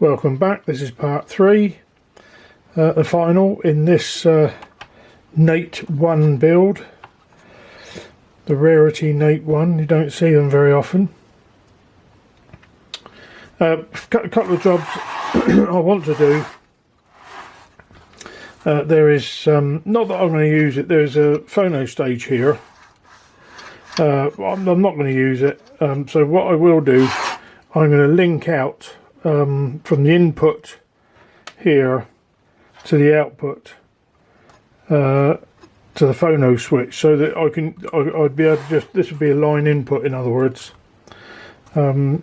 Welcome back. This is part 3, the final in this Nait-1 build. The rarity Nait-1, you don't see them very often. A couple of jobs I want to do. There is, not that I'm going to use it, there's a phono stage here. I'm not going to use it, so what I will do, I'm going to link out from the input here to the output to the phono switch, so that I'd be able to just, this would be a line input in other words, but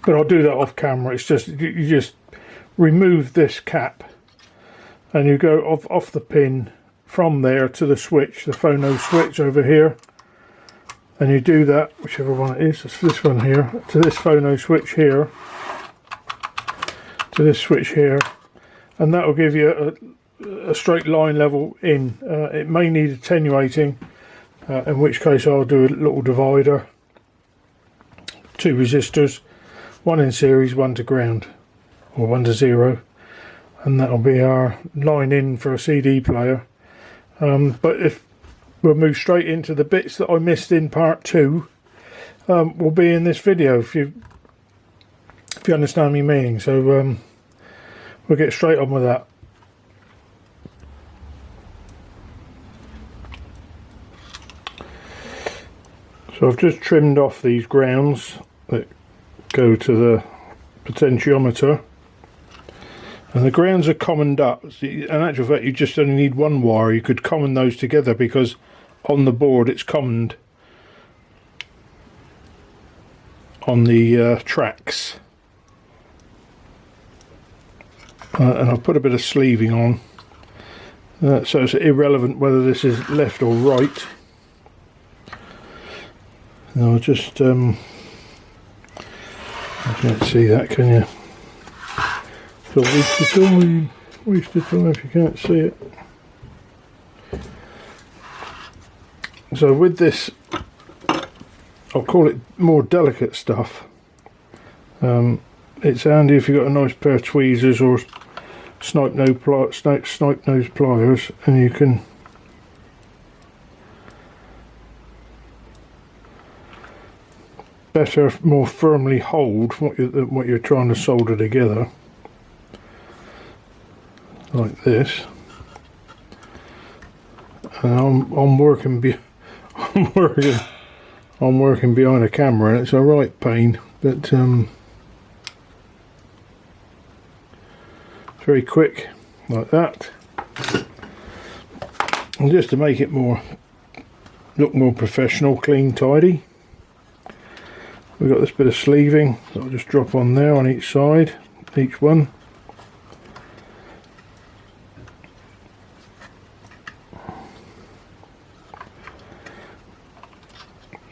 I'll do that off camera. It's just, you just remove this cap and you go off the pin from there to the switch, the phono switch over here, and you do that, whichever one it is, it's this one here, to this phono switch here, to this switch here, and that will give you a straight line level in. It may need attenuating, in which case I'll do a little divider, 2 resistors, one in series, one to ground, or 1 to 0, and that'll be our line in for a CD player. But if we'll move straight into the bits that I missed in part 2, will be in this video, if you understand me meaning. So we'll get straight on with that. So I've just trimmed off these grounds that go to the potentiometer, and the grounds are commoned up. In actual fact, you just only need one wire. You could common those together because on the board it's commoned on the tracks, and I've put a bit of sleeving on, so it's irrelevant whether this is left or right. And I'll just you can't see that, can you? So waste of time if you can't see it. So with this, I'll call it more delicate stuff. It's handy if you've got a nice pair of tweezers or snipe nose pliers, and you can better, more firmly hold what you're trying to solder together, like this. And I'm working behind a camera, and it's a right pain, but it's very quick, like that. And just to make it look more professional, clean, tidy, we've got this bit of sleeving that I'll just drop on there on each side, each one.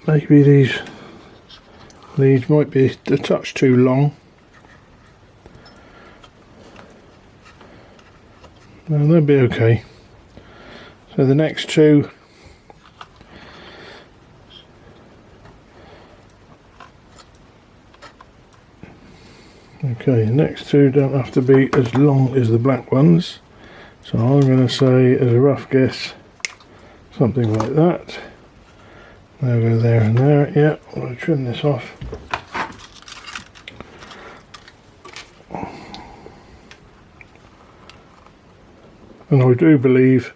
Maybe these might be a touch too long. No, they'll be okay. So the next two, okay, the next two don't have to be as long as the black ones. So I'm going to say, as a rough guess, something like that. They'll go there and there. Yeah, I'm going to trim this off. And I do believe,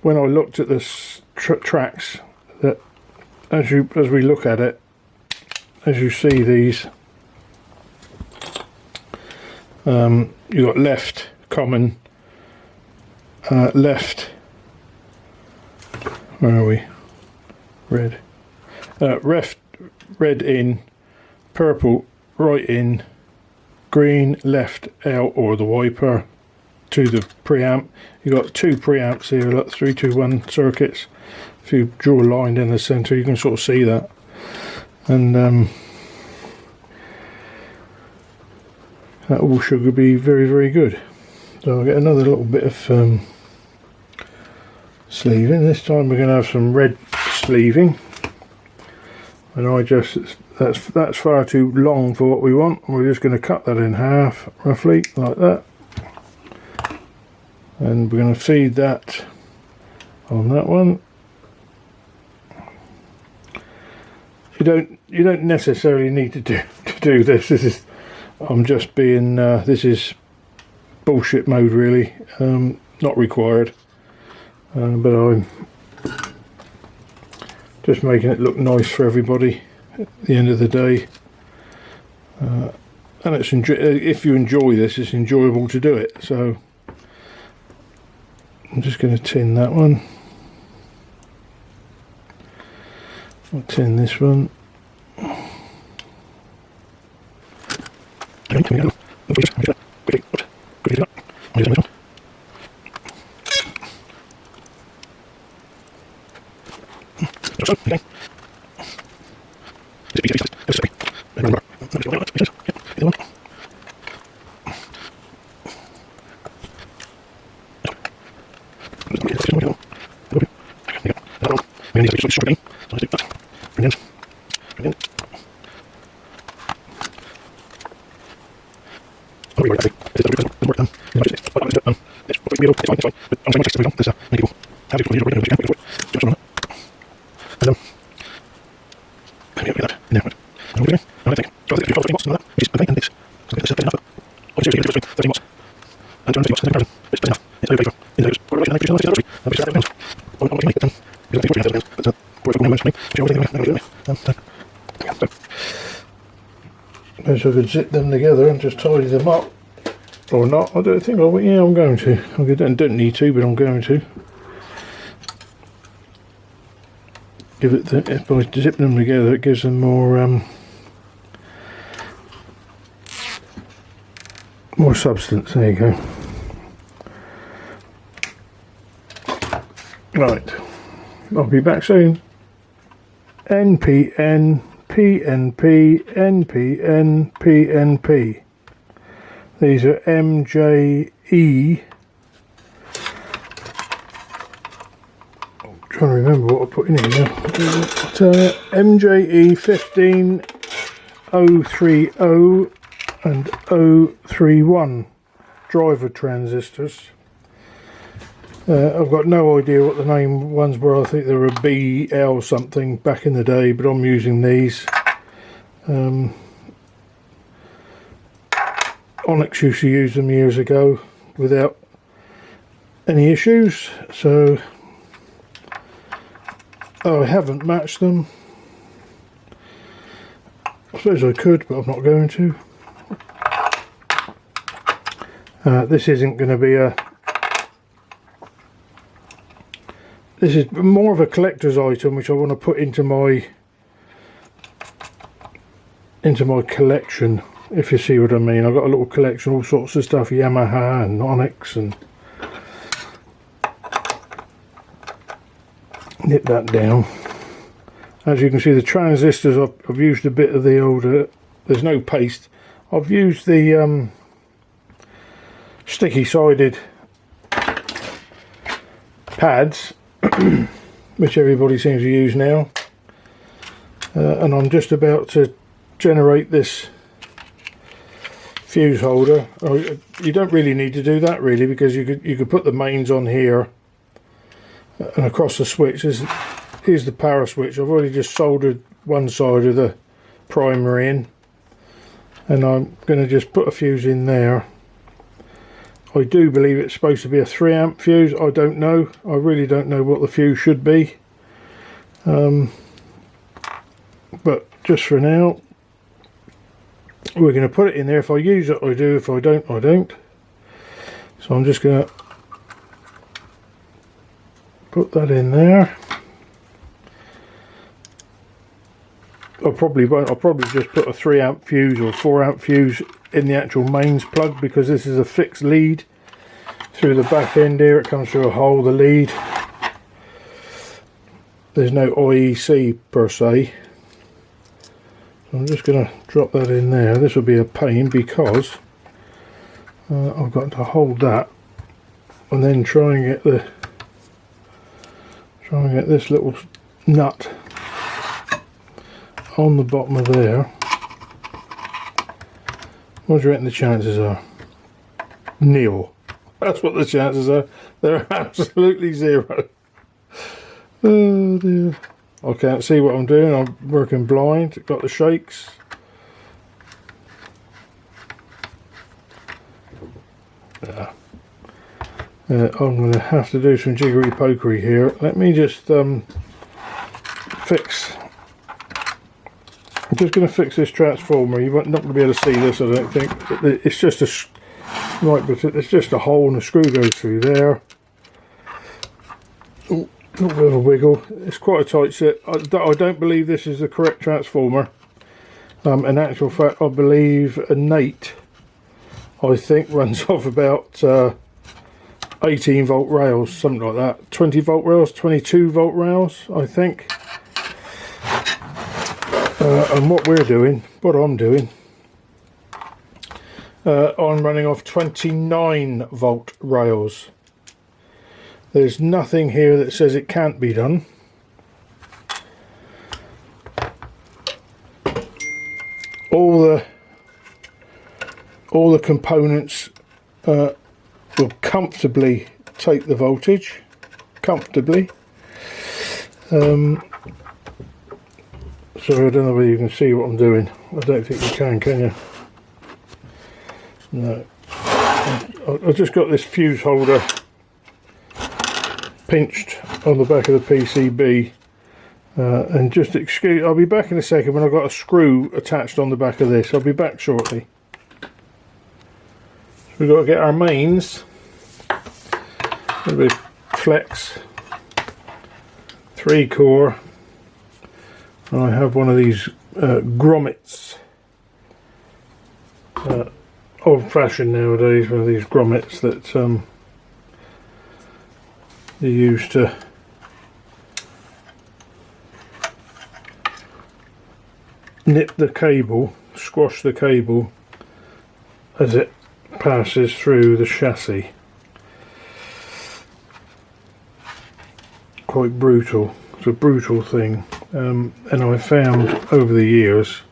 when I looked at this tracks, that as we look at it, as you see these, you got left common, left. Where are we? Red, red in, purple right in, green left out, or the wiper to the preamp. You got 2 preamps here, look, 321 circuits. If you draw a line in the center, you can sort of see that, and that all should be very, very good. So I'll get another little bit of sleeving. This time we're going to have some red sleeving. and that's far too long for what we want. We're just going to cut that in half roughly like that, and we're going to feed that on that one. You don't necessarily need to do this. I'm just being this is bullshit mode really, not required, but I'm just making it look nice for everybody at the end of the day, and it's if you enjoy this, it's enjoyable to do it. So I'm just going to tin that one. I'll tin this one. So I could zip them together and just tidy them up, or not. I don't think yeah, I'm going to. I don't need to, but I'm going to. Give it by zipping them together, it gives them more substance. There you go. Right, I'll be back soon. NPN, PNP, NPN, PNP. These are MJE. I'm trying to remember what I put in here now. MJE 15030 and 031 driver transistors. I've got no idea what the Naim ones were. I think they were a BL something back in the day, but I'm using these. Onyx used to use them years ago without any issues, so I haven't matched them. I suppose I could, but I'm not going to. This isn't going to be this is more of a collector's item which I want to put into my collection, if you see what I mean. I've got a little collection, all sorts of stuff, Yamaha and Onyx, and nip that down. As you can see, the transistors, I've used a bit of the older, there's no paste. I've used the sticky sided pads which everybody seems to use now, and I'm just about to generate this fuse holder. You don't really need to do that really, because you could put the mains on here and across the switch. Here's the power switch. I've already just soldered one side of the primary in, and I'm going to just put a fuse in there. I do believe it's supposed to be a 3 amp fuse. I don't know. I really don't know what the fuse should be. But just for now, we're going to put it in there. If I use it, I do. If I don't, I don't. So I'm just going to put that in there. I'll probably just put a 3 amp fuse or 4 amp fuse in the actual mains plug, because this is a fixed lead through the back end here. It comes through a hole, the lead. There's no IEC per se. So I'm just going to drop that in there. This will be a pain because I've got to hold that and then try and get this little nut on the bottom of there. What do you reckon the chances are? Nil. That's what the chances are. They're absolutely zero. Oh dear. I can't see what I'm doing. I'm working blind. Got the shakes. Yeah. I'm going to have to do some jiggery pokery here. Let me just fix. I'm just going to fix this transformer. You're not going to be able to see this, I don't think. It's just a right, but it's just a hole and a screw goes through there. Ooh, a little bit of a wiggle. It's quite a tight fit. I don't believe this is the correct transformer. In actual fact, I believe a Nait, I think, runs off about 18 volt rails, something like that. 20 volt rails, 22 volt rails, I think. And what I'm doing, I'm running off 29 volt rails. There's nothing here that says it can't be done. All the components will comfortably take the voltage, comfortably. Sorry, I don't know whether you can see what I'm doing. I don't think you can you? No. I've just got this fuse holder pinched on the back of the PCB, and just excuse, I'll be back in a second when I've got a screw attached on the back of this. I'll be back shortly. So we've got to get our mains. A bit of flex, 3 core. And I have one of these grommets, old fashioned nowadays, one of these grommets that you use to nip the cable, squash the cable as it passes through the chassis. Quite brutal. It's a brutal thing. And I found over the years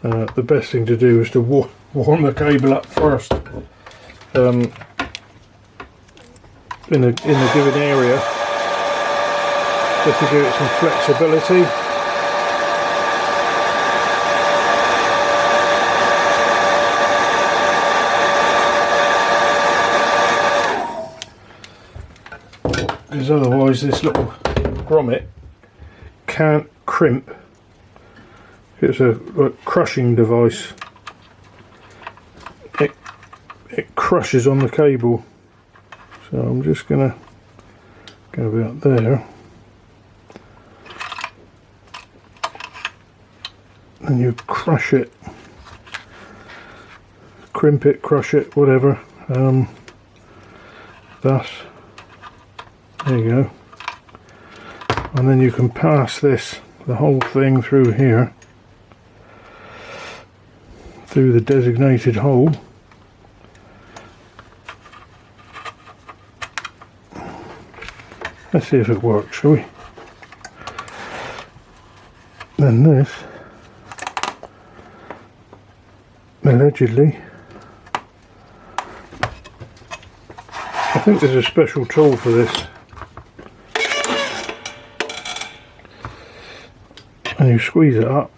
the best thing to do is to warm the cable up first in a given area, just to give it some flexibility. Because otherwise this little grommet can't crimp. It's a crushing device. It crushes on the cable. So I'm just gonna go about there, and you crush it, crimp it, crush it, whatever. Thus, there you go. And then you can pass the whole thing through here, through the designated hole. Let's see if it works, shall we? Then this, allegedly, I think there's a special tool for this. And you squeeze it up,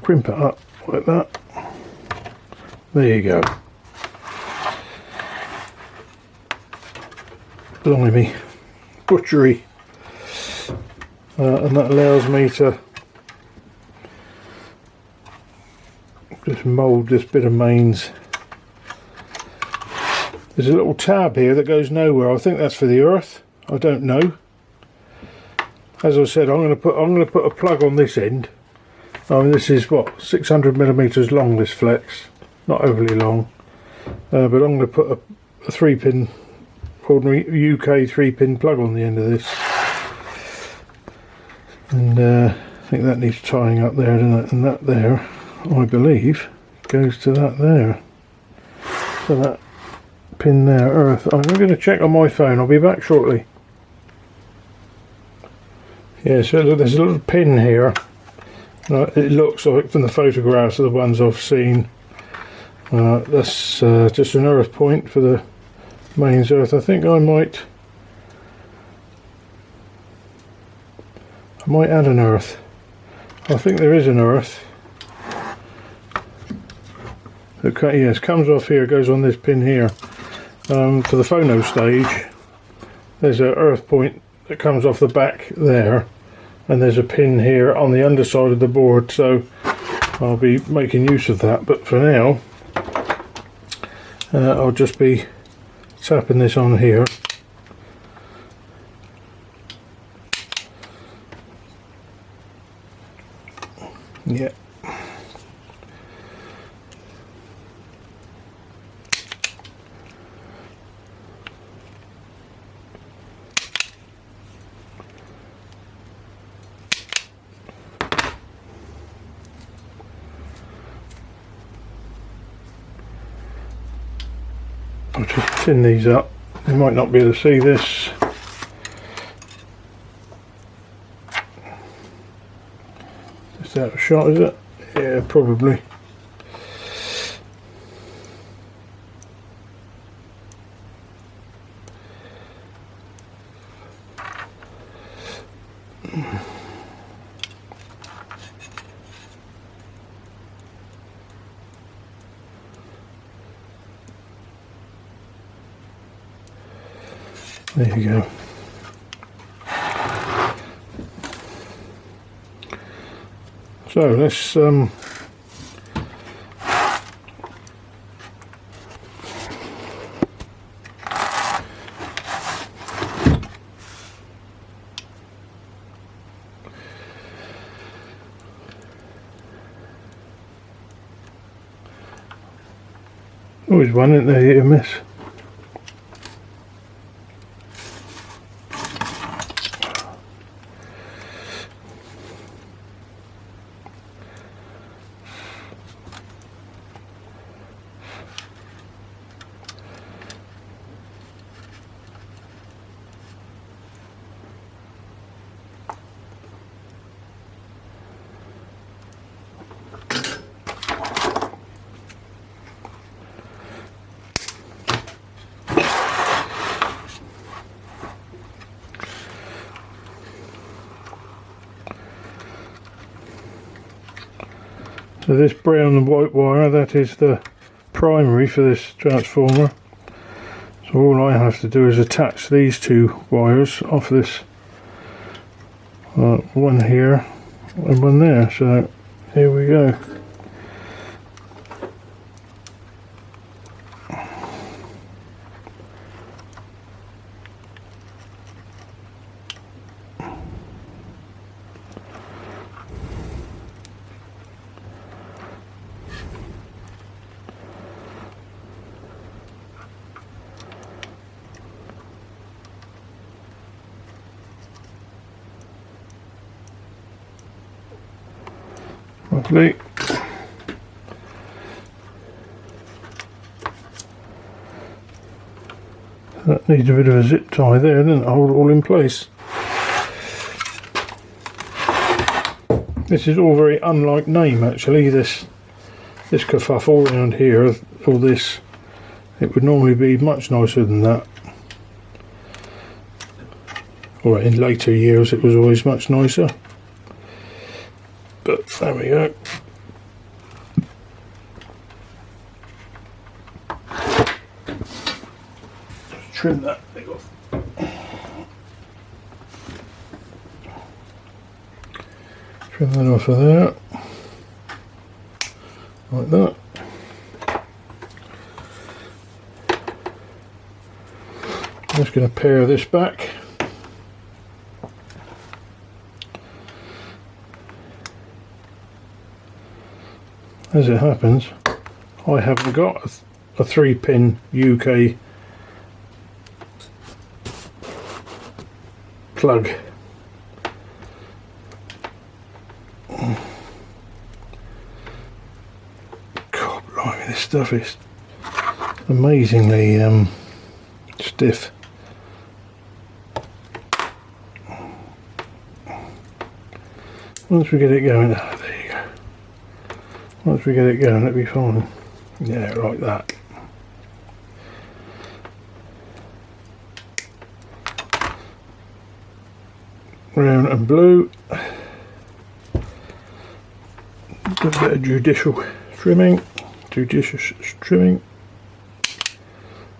crimp it up like that. There you go. Blimey, butchery. And that allows me to just mould this bit of mains. There's a little tab here that goes nowhere. I think that's for the earth. I don't know. As I said, I'm going to put a plug on this end. I mean, this is what, 600 millimeters long, this flex, not overly long, but I'm going to put a 3-pin, ordinary UK 3-pin plug on the end of this, and I think that needs tying up there, doesn't it? And that there, I believe, goes to that there. So that pin there, earth. I'm going to check on my phone. I'll be back shortly. Yeah, so there's a little pin here It looks like from the photographs of the ones I've seen, that's just an earth point for the mains earth. I think I might add an earth. I think there is an earth. Okay, yes, comes off here, goes on this pin here. For the phono stage, there's an earth point that comes off the back there, and there's a pin here on the underside of the board, so I'll be making use of that. But for now, I'll just be tapping this on here. Yeah. I'll just tin these up. You might not be able to see this. Just out of shot, is it? Yeah, probably. There you go. So let's always one, isn't there, you miss. So this brown and white wire, that is the primary for this transformer. So all I have to do is attach these two wires off this one here and one there. So here we go. Lovely. That needs a bit of a zip tie there, doesn't it? Hold it all in place. This is all very unlike Naim, actually. This kerfuffle around here, all this, it would normally be much nicer than that. Or in later years, it was always much nicer. But there we go. Just trim that thing off. Trim that off of there. Like that. I'm just going to pare this back. As it happens, I haven't got a 3-pin UK plug. God, blimey, this stuff is amazingly stiff. Once we get it going, there you Once we get it going, it'll be fine. Yeah, like that. Brown and blue. Do a bit of judicious trimming,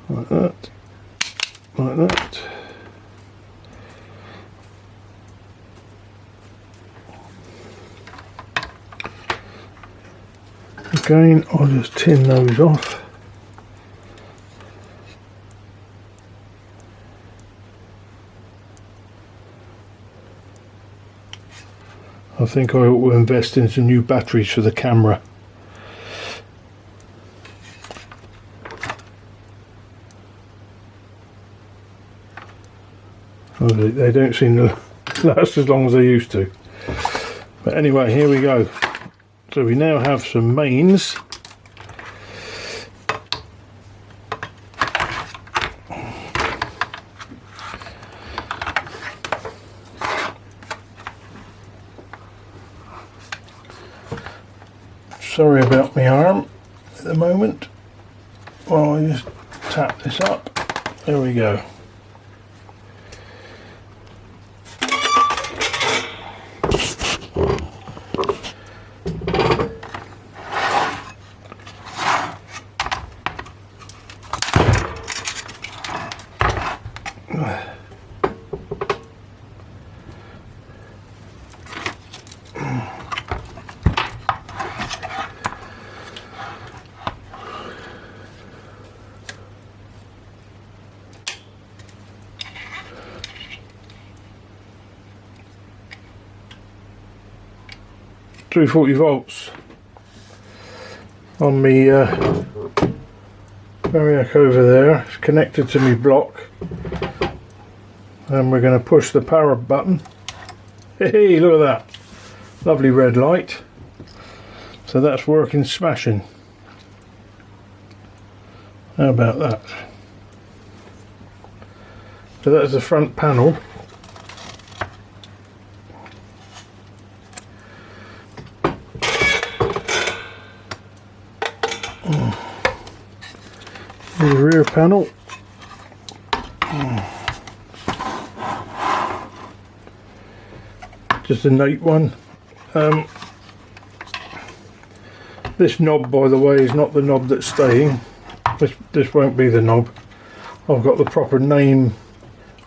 like that, like that. Again, I'll just tin those off. I think I ought to invest in some new batteries for the camera. Oh, they don't seem to last as long as they used to. But anyway, here we go. So we now have some mains. Sorry about my arm at the moment. Well, I just tap this up. There we go. .240 volts on me variac over there. It's connected to me block, and we're going to push the power button. Hey, look at that lovely red light. So that's working smashing. How about that? So that's the front panel. The rear panel. Just a Nait-1. This knob, by the way, is not the knob that's staying. This won't be the knob. I've got the proper Naim.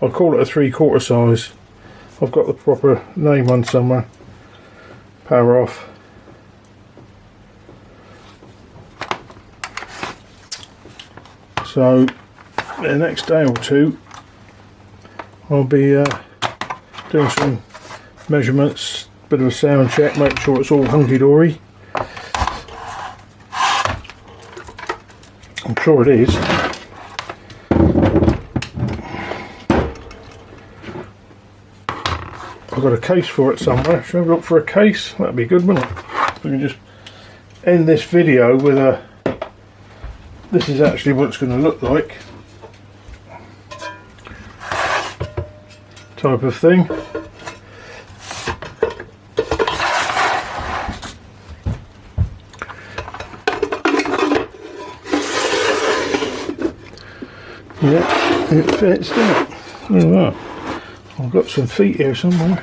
I'll call it a 3/4 size. I've got the proper Naim one somewhere. Power off. So the next day or two I'll be doing some measurements, bit of a sound check, make sure it's all hunky-dory. I'm sure it is. I've got a case for it somewhere. Should I look for a case? That'd be good, wouldn't it? We can just end this video with a... This is actually what it's going to look like. Type of thing. Yeah, it fits, doesn't it? Look at that. I've got some feet here somewhere.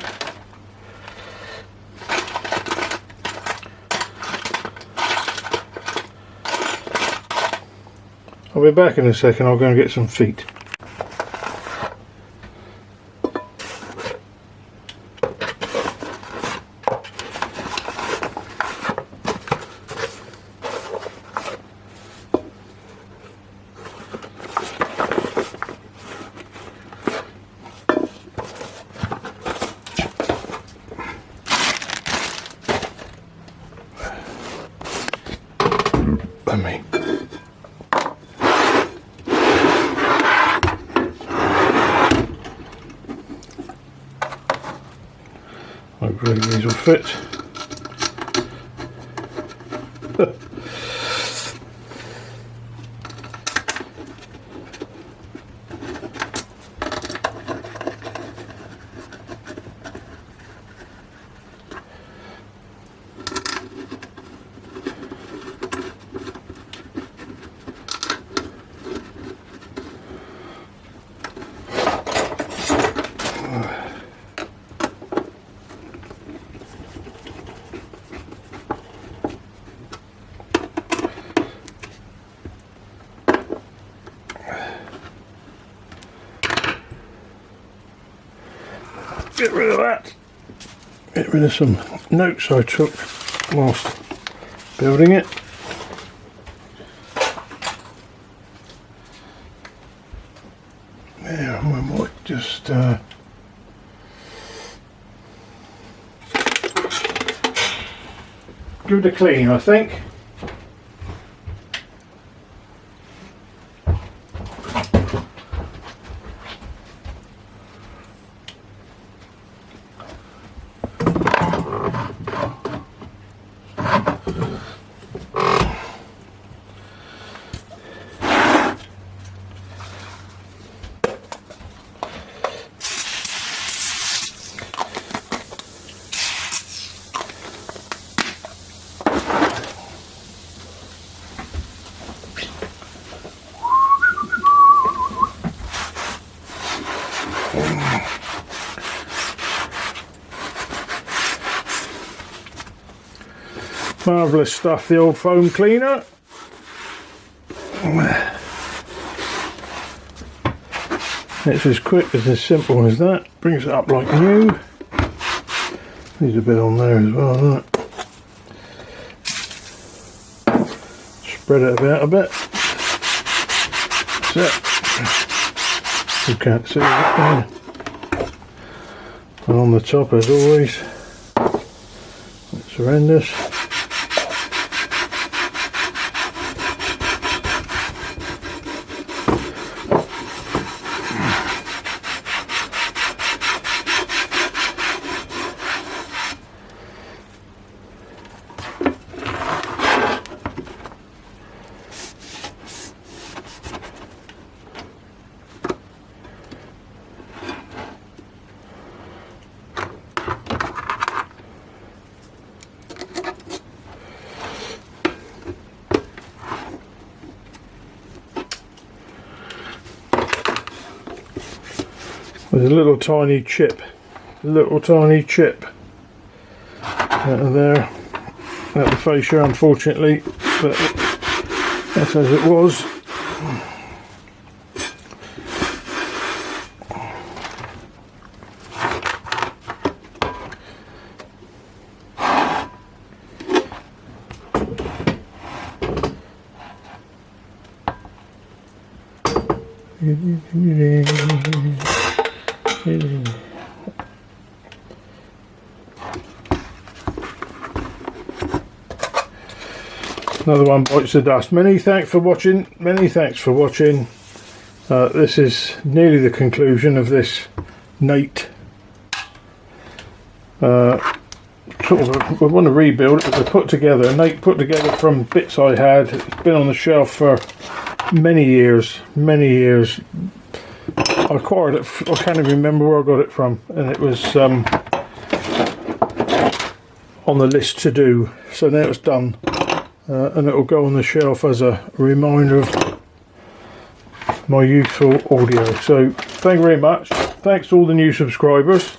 I'll be back in a second. I'll go and get some feet. Let me. Hopefully these will fit. get rid of that. Get rid of some notes I took whilst building it. Yeah, we might just give it a clean, I think. Marvellous stuff, the old foam cleaner. It's as quick as simple as that. Brings it up like new. Needs a bit on there as well, doesn't it? Spread it about a bit. That's it. You can't see it there. And on the top, as always, it's horrendous. There's a little tiny chip out of there at the fascia, unfortunately, but that's as it was. Another one bites the dust. Many thanks for watching. This is nearly the conclusion of this Nait. Sort of, I want to rebuild it. It was put together. Nait put together from bits I had. It's been on the shelf for many years. I acquired it. I can't even remember where I got it from, and it was on the list to do. So now it's done. And it will go on the shelf as a reminder of my useful audio. So thank you very much. Thanks to all the new subscribers.